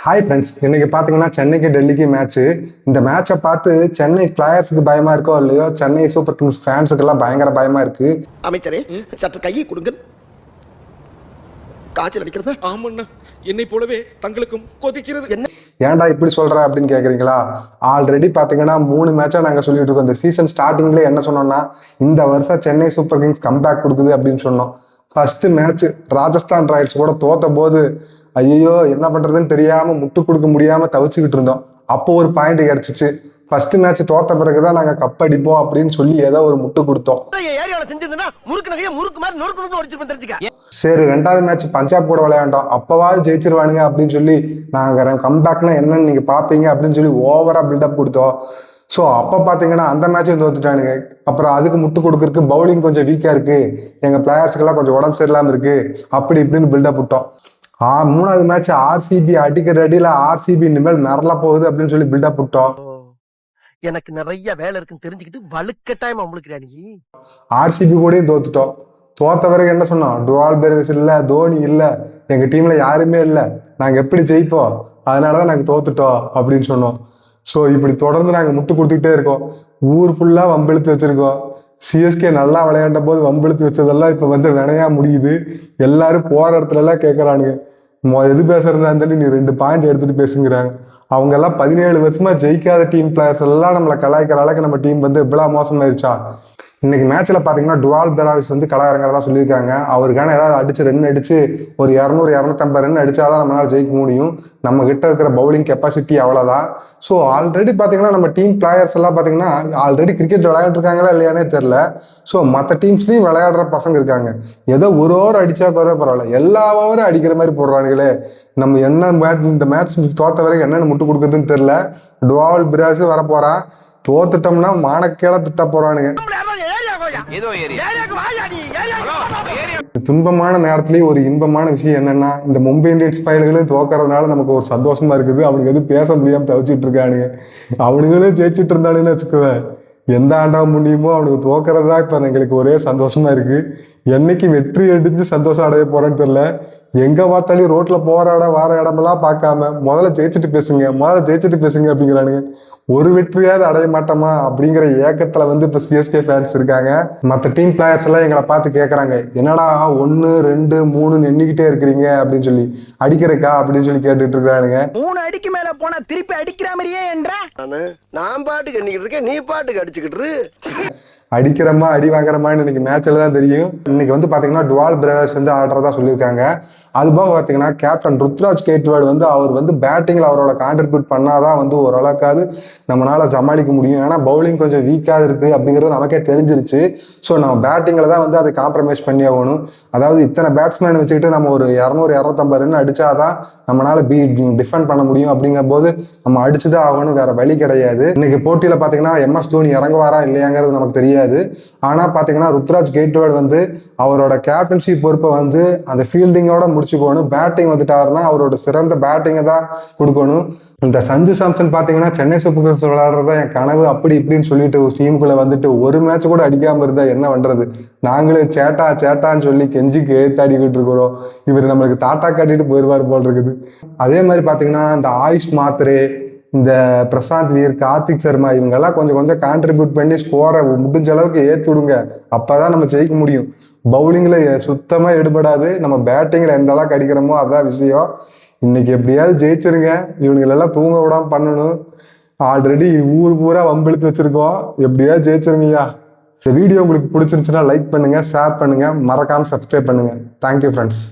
Hi friends, இன்னைக்கு பார்த்தீங்கன்னா சென்னைக்கு டெல்லிக்கு மேட்ச்சு. இந்த மேட்சை பார்த்து சென்னை பிளேயர்ஸுக்கு பயமா இருக்கோ இல்லையோ, சென்னை சூப்பர் கிங்ஸ் ஃபேன்ஸுக்கெல்லாம் பயங்கர பயமா இருக்கு. அமைச்சரே சற்று கையை கொடுங்க. காய்ச்சல் அடிக்கிறது. ஆமண்ணா, என்னை போலவே தங்களுக்கும் கொதிக்கிறது. என்ன ஏன்டா இப்படி சொல்ற அப்படின்னு கேட்குறீங்களா? ஆல்ரெடி பார்த்தீங்கன்னா 3 மேட்சாக நாங்கள் சொல்லிட்டு இருக்கோம். இந்த சீசன் ஸ்டார்டிங்லேயே என்ன சொன்னோம்னா, இந்த வருஷம் சென்னை சூப்பர் கிங்ஸ் கம்பேக் கொடுக்குது அப்படின்னு சொன்னோம். ஃபர்ஸ்ட் மேட்ச் ராஜஸ்தான் ராயல்ஸ் கூட தோத்த போது ஐயோ என்ன பண்றதுன்னு தெரியாம முட்டு கொடுக்க முடியாம தவிச்சுக்கிட்டு இருந்தோம். அப்போ ஒரு பாயிண்ட் கிடைச்சிச்சு. ஃபர்ஸ்ட் மேட்ச் தோத்த பிறகுதான் நாங்க கப் அடிப்போம் அப்படின்னு சொல்லி ஏதோ ஒரு முட்டு கொடுத்தோம். சரி, 2வது மேட்ச் பஞ்சாப் கூட விளையாண்டோம். அப்பவாவது ஜெயிச்சிருவானுங்க அப்படின்னு சொல்லி நாங்க கம்பேக்னா என்னன்னு நீங்க பாப்பீங்க அப்படின்னு சொல்லி ஓவரா பில்டப் கொடுத்தோம். ஸோ அப்போ பார்த்தீங்கன்னா அந்த மேட்சும் தோத்துட்டானுங்க. அப்புறம் அதுக்கு முட்டு கொடுக்கறதுக்கு பவுலிங் கொஞ்சம் வீக்காக இருக்கு, எங்கள் பிளேயர்ஸுக்கெல்லாம் கொஞ்சம் உடம்பு சரியில்லாமல் இருக்கு, அப்படி இப்படின்னு பில்டப் விட்டோம். 3வது மேட்ச் ஆர்சிபி அடிக்கிற அடியில் ஆர்சிபி இனிமேல் மிரள போகுது அப்படின்னு சொல்லி பில்டப் விட்டோம். எனக்கு நிறைய வேலை இருக்குன்னு தெரிஞ்சுக்கிட்டு வலுக்கட்டாயமா உங்களுக்கு நீ ஆர்சிபி கூடயும் தோத்துட்டோம். தோத்த பிறகு என்ன சொன்னோம்? டுவால் பெர்விஸ் இல்லை, தோனி இல்லை, எங்கள் டீமில் யாருமே இல்லை, நாங்கள் எப்படி ஜெயிப்போம், அதனால தான் நாங்கள் தோத்துட்டோம் அப்படின்னு சொன்னோம். ஸோ இப்படி தொடர்ந்து நாங்கள் முட்டு கொடுத்துக்கிட்டே இருக்கோம். ஊர் ஃபுல்லாக வம்பெழுத்து வச்சுருக்கோம். சிஎஸ்கே நல்லா விளையாண்ட போது வம்பெழுத்து வச்சதெல்லாம் இப்போ வந்து வினையா முடியுது. எல்லாரும் போகிற இடத்துலலாம் கேட்குறானுங்க, எது பேசுறதா இருந்தாலும் நீ 2 பாயிண்ட் எடுத்துகிட்டு பேசுங்கிறாங்க. அவங்கெல்லாம் 17 வருஷமாக ஜெயிக்காத டீம் பிளேயர்ஸ் எல்லாம் நம்மளை கலாய்க்கிற அளவுக்கு நம்ம டீம் வந்து இவ்வளோ மோசமாயிருச்சா? இன்னைக்கு மேட்ச்ல பாத்தீங்கன்னா டுவால் பெராவிஸ் வந்து களமிறங்கிறதா சொல்லியிருக்காங்க. அவருக்கான ஏதாவது அடிச்சு ரன் அடிச்சு ஒரு 200-250 ரன் அடிச்சாதான் நம்மளால ஜெயிக்க முடியும். நம்ம கிட்ட இருக்கிற பவுலிங் கெப்பாசிட்டி அவ்வளவுதான். ஸோ ஆல்ரெடி பாத்தீங்கன்னா நம்ம டீம் பிளேயர்ஸ் எல்லாம் பாத்தீங்கன்னா ஆல்ரெடி கிரிக்கெட் விளையாண்டுருக்காங்களா இல்லையானே தெரியல. ஸோ மற்ற டீம்ஸ்லயும் விளையாடுற பசங்க இருக்காங்க. ஏதோ ஒரு ஓவர் அடிச்சா கூட பரவாயில்ல, எல்லா ஓவரும் அடிக்கிற மாதிரி போடுறானுங்களே. நம்ம என்ன இந்த மேட்ச் தோத்த வரைக்கும் என்னென்ன முட்டு கொடுக்குறதுன்னு தெரியல. டுவால் பெராவிஸ் வரப்போறான், தோத்துட்டோம்னா மானக்கேட திட்ட போறானுங்க. துன்பமான நேரத்திலேயே ஒரு இன்பமான விஷயம் என்னன்னா, இந்த மும்பை இந்தியன்ஸ் பயல்களும் தோக்கறதுனால நமக்கு ஒரு சந்தோஷமா இருக்குது. அவனுக்கு எதுவும் பேச முடியாம தவிச்சிட்டு இருக்கானுங்க. அவனுங்களும் ஜெயிச்சுட்டு இருந்தானுன்னு வச்சுக்குவேன், எந்த ஆண்டாக முடியுமோ அவனுக்கு தோக்கிறது தான் இப்போ எங்களுக்கு ஒரே சந்தோஷமா இருக்கு. என்னைக்கு வெற்றி அடிச்சு சந்தோஷம் அடைய போறேன்னு தெரியல. எங்க பார்த்தாலும் ரோட்ல போற வார இடமெல்லாம் பார்க்காம முதல்ல ஜெயிச்சுட்டு பேசுங்க அப்படிங்கிறானுங்க. ஒரு வெற்றியாவது அடைய மாட்டோமா அப்படிங்கிற ஏக்கத்துல வந்து இப்ப சிஎஸ்கே ஃபேன்ஸ் இருக்காங்க. மற்ற டீம் பிளேயர்ஸ் எல்லாம் எங்களை பார்த்து கேட்கறாங்க, என்னடா 1 2 3 எண்ணிக்கிட்டே இருக்கிறீங்க அப்படின்னு சொல்லி, அடிக்கிறக்கா அப்படின்னு சொல்லி கேட்டுட்டு இருக்கானுங்க. 3 அடிக்கு மேல போனா திருப்பி அடிக்கிற மாதிரியே என்ற நான் பாட்டுக்கு எண்ணிக்கிட்டு இருக்கேன், நீ பாட்டுக்கு அடிச்சுக்கிட்டு அடிக்கிறமா அடி வாங்குறமான்னு இன்னைக்கு மேட்ச்ல தான் தெரியும். இன்னைக்கு வந்து பாத்தீங்கன்னா டுவால் பெராவிஸ் வந்து ஆடுறதா சொல்லியிருக்காங்க. அது போக பாத்தீங்கன்னா கேப்டன் ருத்ராஜ் கேட்வாட் வந்து அவர் வந்து பேட்டிங்ல அவரோட கான்ட்ரிபியூட் பண்ணாதான் வந்து ஓரளவுக்காவது நம்மளால சமாளிக்க முடியும். ஏன்னா பவுலிங் கொஞ்சம் வீக்காக இருக்கு அப்படிங்கிறது நமக்கே தெரிஞ்சிருச்சு. ஸோ நம்ம பேட்டிங்ல தான் வந்து அதை காம்ப்ரமைஸ் பண்ணி ஆகணும். அதாவது இத்தனை பேட்ஸ்மேன் வச்சுக்கிட்டு நம்ம ஒரு 200-250 ரன் அடிச்சாதான் நம்மளால டிஃபெண்ட் பண்ண முடியும். அப்படிங்கிற போது நம்ம அடிச்சுதான் ஆகணும், வேற வழி கிடையாது. இன்னைக்கு போட்டியில பாத்தீங்கன்னா MS தோனி இறங்குவாரா இல்லையாங்கிறது நமக்கு தெரியாது. ஆனா பாத்தீங்கன்னா ருத்ராஜ் கேட்வாட் வந்து அவரோட கேப்டன்சி பொறுப்பை வந்து அந்த ஃபீல்டிங்கோட முடிச்சுக்கணும். பேட்டிங் வந்துட்டாருன்னா அவரோட சிறந்த பேட்டிங்கை தான் கொடுக்கணும். இந்த சஞ்சு சாம்சன் பாத்தீங்கன்னா சென்னை சூப்பர் கிங்ஸ் விளையாடுறதா என் கனவு அப்படி இப்படின்னு சொல்லிட்டு டீமுக்குள்ள வந்துட்டு ஒரு மேட்ச் கூட அடிக்காம இருந்தா என்ன பண்றது? நாங்களே சேட்டான்னு சொல்லி கெஞ்சிக்கு ஏத்தாடிக்கிட்டு இருக்கிறோம். இவர் நம்மளுக்கு தாத்தா காட்டிட்டு போயிடுவார் போல் இருக்குது. அதே மாதிரி பாத்தீங்கன்னா இந்த ஆயுஷ் மாத்ரே, இந்த பிரசாந்த் வீர், கார்த்திக் சர்மா இவங்கெல்லாம் கொஞ்சம் கான்ட்ரிபியூட் பண்ணி ஸ்கோரை முடிஞ்ச அளவுக்கு ஏற்றி விடுங்க. அப்போதான் நம்ம ஜெயிக்க முடியும். பவுலிங்கில் சுத்தமாக எடுபடாது. நம்ம பேட்டிங்கில் எந்த அளவுக்கு அடிக்கிறோமோ அதுதான் விஷயம். இன்னைக்கு எப்படியாவது ஜெயிச்சிருங்க. இவனுங்களெல்லாம் தூங்க விடாம பண்ணணும். ஆல்ரெடி ஊர் பூரா வம்பெழுத்து வச்சிருக்கோம். எப்படியாவது ஜெயிச்சிருங்கய்யா. இந்த வீடியோ உங்களுக்கு பிடிச்சிருந்துச்சுன்னா லைக் பண்ணுங்க, ஷேர் பண்ணுங்க, மறக்காம சப்ஸ்கிரைப் பண்ணுங்க. Thank you friends.